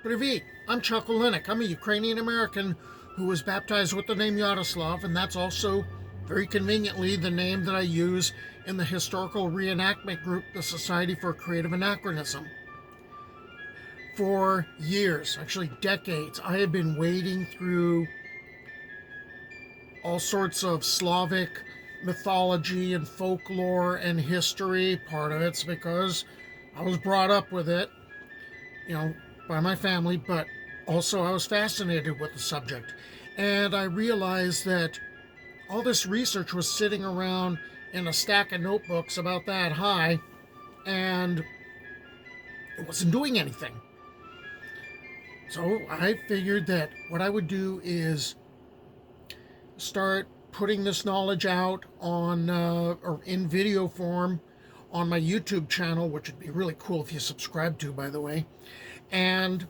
Привет, I'm Chuck Olenek. I'm a Ukrainian-American who was baptized with the name Yaroslav, and that's also, very conveniently, the name that I use in the historical reenactment group, the Society for Creative Anachronism. For years, actually decades, I have been wading through all sorts of Slavic mythology and folklore and history. Part of it's because I was brought up with it, by my family, but also I was fascinated with the subject. And I realized that all this research was sitting around in a stack of notebooks about that high, and it wasn't doing anything. So I figured that what I would do is start putting this knowledge out on or in video form on my YouTube channel, which would be really cool if you subscribe to, by the way, and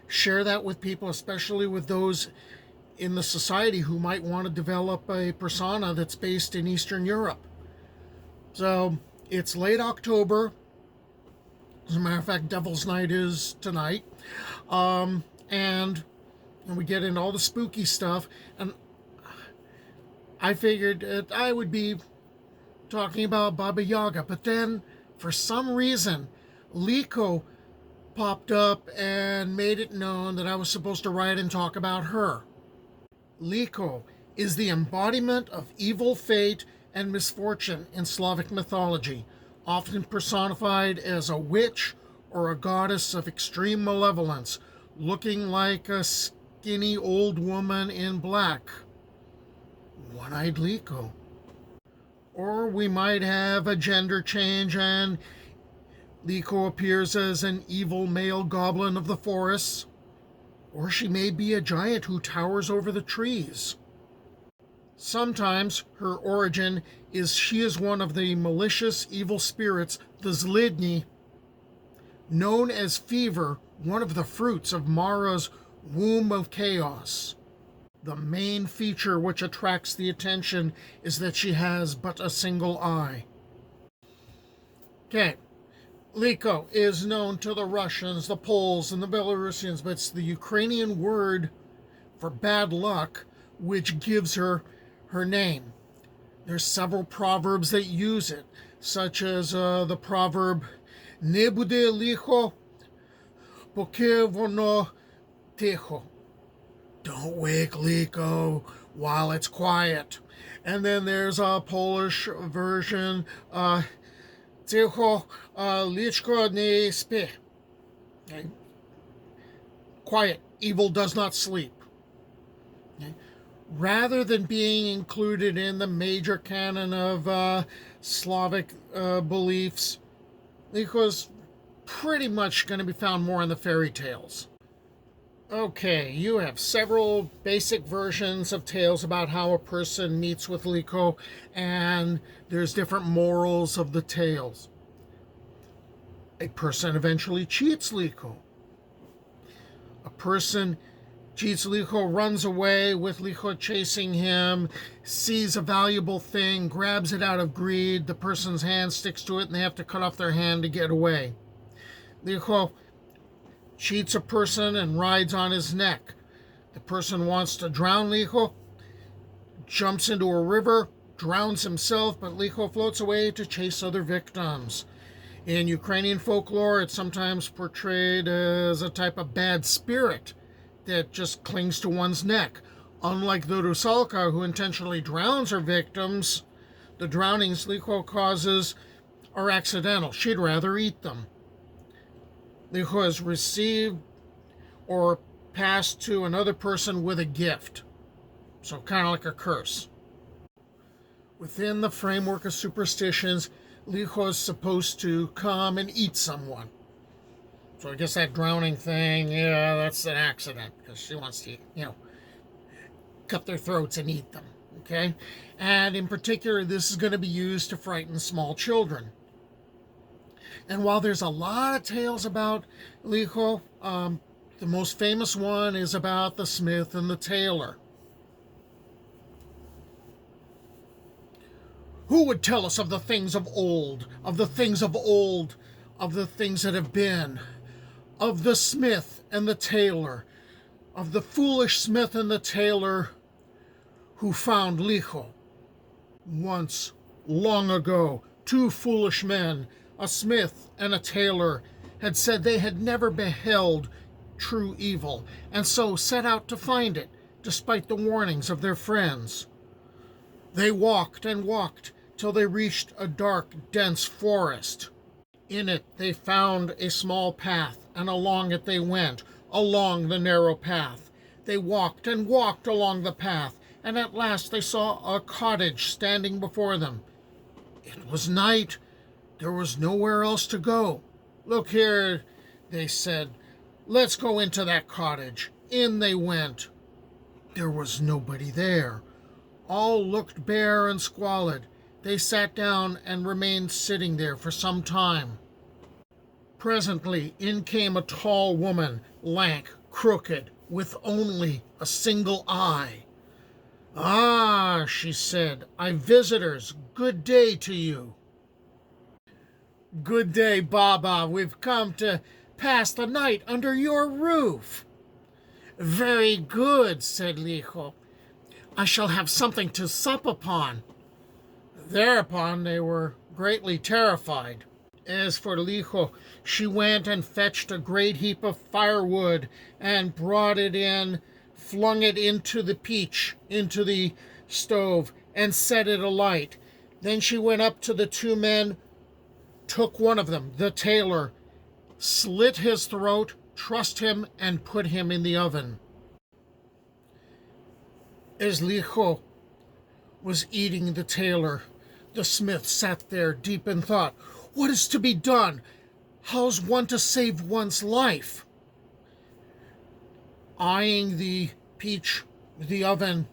share that with people, especially with those in the society who might want to develop a persona that's based in Eastern Europe. So it's late October. As a matter of fact, Devil's Night is tonight. And we get into all the spooky stuff. And I figured that I would be talking about Baba Yaga. But then, for some reason, Likho popped up and made it known that I was supposed to write and talk about her. Likho is the embodiment of evil fate and misfortune in Slavic mythology, often personified as a witch or a goddess of extreme malevolence, looking like a skinny old woman in black. One-Eyed Likho. Or we might have a gender change and Likho appears as an evil male goblin of the forests. Or she may be a giant who towers over the trees. Sometimes her origin is she is one of the malicious evil spirits, the Zlidni, known as Fever, one of the fruits of Mara's womb of chaos. The main feature which attracts the attention is that she has but a single eye. Okay, Likho is known to the Russians, the Poles, and the Belarusians, but it's the Ukrainian word for bad luck which gives her her name. There's several proverbs that use it, such as the proverb "Не буде лихо, поки воно тихо." Don't wake Likho while it's quiet. And then there's a Polish version, "Тихо, lichko nie śpi." Okay. Quiet, evil does not sleep. Okay. Rather than being included in the major canon of Slavic beliefs, Likho's pretty much going to be found more in the fairy tales. Okay, you have several basic versions of tales about how a person meets with Likho, and there's different morals of the tales. A person eventually cheats Likho. A person cheats Likho, runs away with Likho chasing him, sees a valuable thing, grabs it out of greed, the person's hand sticks to it, and they have to cut off their hand to get away. Likho cheats a person and rides on his neck. The person wants to drown Likho, jumps into a river, drowns himself, but Likho floats away to chase other victims. In Ukrainian folklore, it's sometimes portrayed as a type of bad spirit that just clings to one's neck. Unlike the Rusalka, who intentionally drowns her victims, the drownings Likho causes are accidental. She'd rather eat them. Likho is received or passed to another person with a gift. So kind of like a curse. Within the framework of superstitions, Likho is supposed to come and eat someone. So I guess that drowning thing, yeah, that's an accident because she wants to, cut their throats and eat them, okay? And in particular, this is going to be used to frighten small children. And while there's a lot of tales about Likho, the most famous one is about the smith and the tailor. Who would tell us of the things of old, of the things of old, of the things that have been? of the smith and the tailor, of the foolish smith and the tailor who found Likho. Once, long ago, two foolish men, a smith and a tailor, had said they had never beheld true evil, and so set out to find it, despite the warnings of their friends. They walked and walked till they reached a dark, dense forest. In it they found a small path, and along it they went, along the narrow path. They walked and walked along the path, and at last they saw a cottage standing before them. It was night. There was nowhere else to go. "Look here," they said. "Let's go into that cottage." In they went. There was nobody there. All looked bare and squalid. They sat down and remained sitting there for some time. Presently in came a tall woman, lank, crooked, with only a single eye. "Ah," she said, "I'm visitors. Good day to you." "Good day, Baba. We've come to pass the night under your roof." "Very good," said Likho. "I shall have something to sup upon." Thereupon they were greatly terrified. As for Likho, she went and fetched a great heap of firewood and brought it in, flung it into the stove, and set it alight. Then she went up to the two men, took one of them, the tailor, slit his throat, trussed him, and put him in the oven. As Likho was eating the tailor, the smith sat there deep in thought. What is to be done? How's one to save one's life? Eyeing the oven,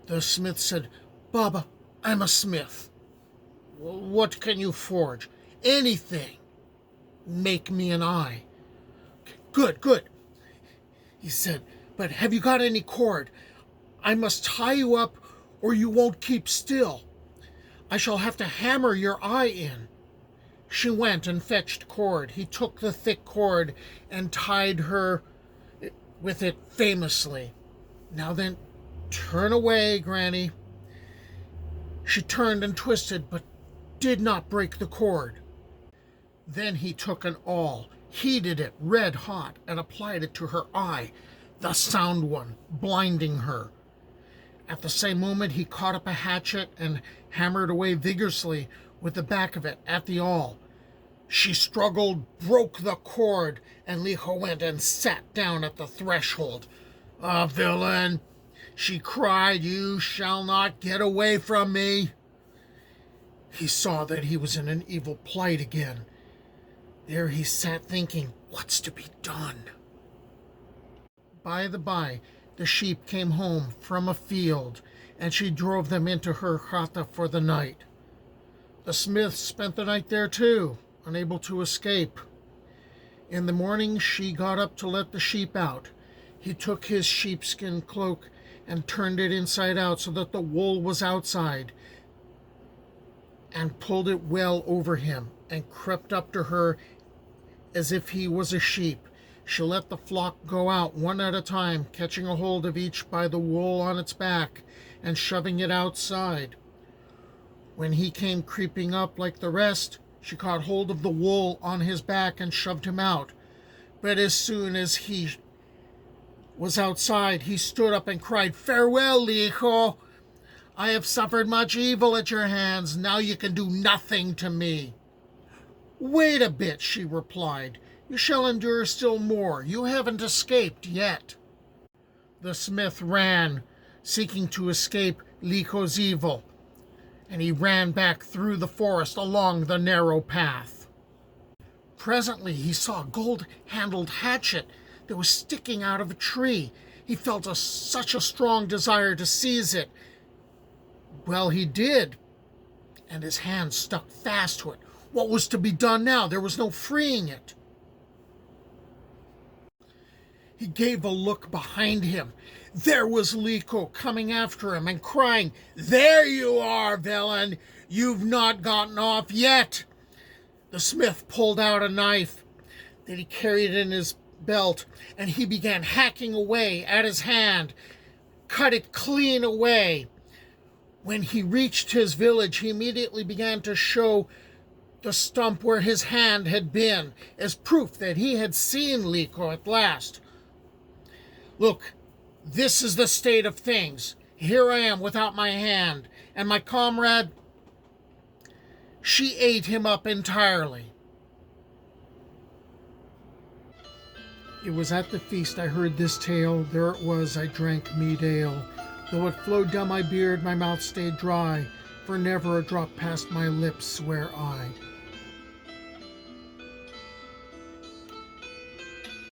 the smith said, "Baba, I'm a smith. What can you forge?" "Anything. Make me an eye." "Good, good," he said. "But have you got any cord? I must tie you up or you won't keep still. I shall have to hammer your eye in." She went and fetched cord. He took the thick cord and tied her with it famously. "Now then, turn away, Granny." She turned and twisted, but did not break the cord. Then he took an awl, heated it red hot, and applied it to her eye, the sound one, blinding her. At the same moment he caught up a hatchet and hammered away vigorously with the back of it at the awl. She struggled, broke the cord, and Likho went and sat down at the threshold. "Ah, villain," she cried, "you shall not get away from me." He saw that he was in an evil plight again. There he sat thinking, what's to be done? By the by, the sheep came home from a field, and she drove them into her chata for the night. The smith spent the night there too, unable to escape. In the morning she got up to let the sheep out. He took his sheepskin cloak and turned it inside out so that the wool was outside, and pulled it well over him, and crept up to her as if he was a sheep. She let the flock go out one at a time, catching a hold of each by the wool on its back and shoving it outside. When he came creeping up like the rest, she caught hold of the wool on his back and shoved him out. But as soon as he was outside, he stood up and cried, "Farewell, Likho. I have suffered much evil at your hands. Now you can do nothing to me." "Wait a bit," she replied. "You shall endure still more. You haven't escaped yet." The smith ran, seeking to escape Likho's evil, and he ran back through the forest along the narrow path. Presently he saw a gold-handled hatchet that was sticking out of a tree. He felt such a strong desire to seize it. Well, he did, and his hand stuck fast to it. What was to be done now? There was no freeing it. He gave a look behind him. There was Likho coming after him and crying, "There you are, villain! You've not gotten off yet!" The smith pulled out a knife. that he carried in his belt, and he began hacking away at his hand, cut it clean away. When he reached his village, he immediately began to show the stump where his hand had been, as proof that he had seen Likho at last. Look, this is the state of things. Here I am without my hand, and my comrade, she ate him up entirely. It was at the feast I heard this tale. There it was, I drank mead ale. Though it flowed down my beard, my mouth stayed dry, for never a drop passed my lips, swear I.